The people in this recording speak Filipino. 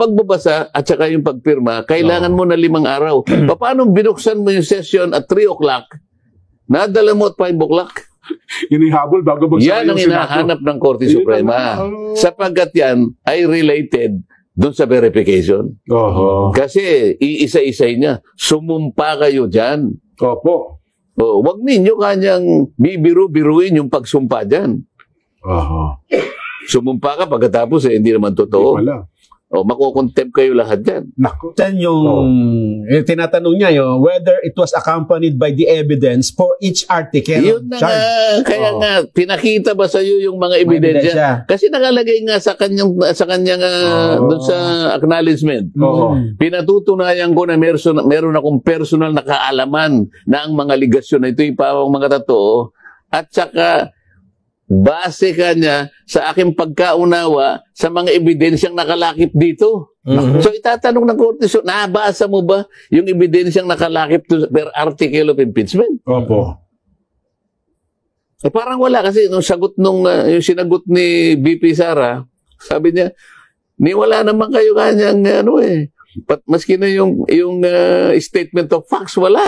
pagbabasa at saka yung pagpirma, kailangan mo na 5 araw. Paano binuksan mo yung session at 3 o'clock, nadala mo at 5 o'clock? Inihabol bago magsara Yan ang hinahanap ng Korte Suprema. Sapagkat yan ay related doon sa verification. Kasi iisa-isay niya. Sumumpa kayo dyan. Opo. Wag ninyo kanyang bibiru-biruin yung pagsumpa dyan. Sumumpa ka pagkatapos hindi naman totoo. Hindi pala. Makukontempt kayo lahat dyan. Naku. Yan yung tinatanong niya yun, whether it was accompanied by the evidence for each article. Yun na nga. Kaya nga, pinakita ba sa iyo yung mga ebidensya? Kasi nakalagay nga sa kanyang doon sa acknowledgement. Pinatutunayan ko na meron akong personal na kaalaman na ang mga ligasyon na ito yung pawang mga totoo. At saka, base ka niya sa aking pagkaunawa sa mga ebidensyang nakalakip dito. So itatanong ng Korte, so nabasa mo ba yung ebidensyang nakalakip per article of impeachment? Opo. Parang wala kasi yung yung sinagot ni VP Sara, sabi niya, wala naman kayo kanyang maski na yung statement of facts, wala.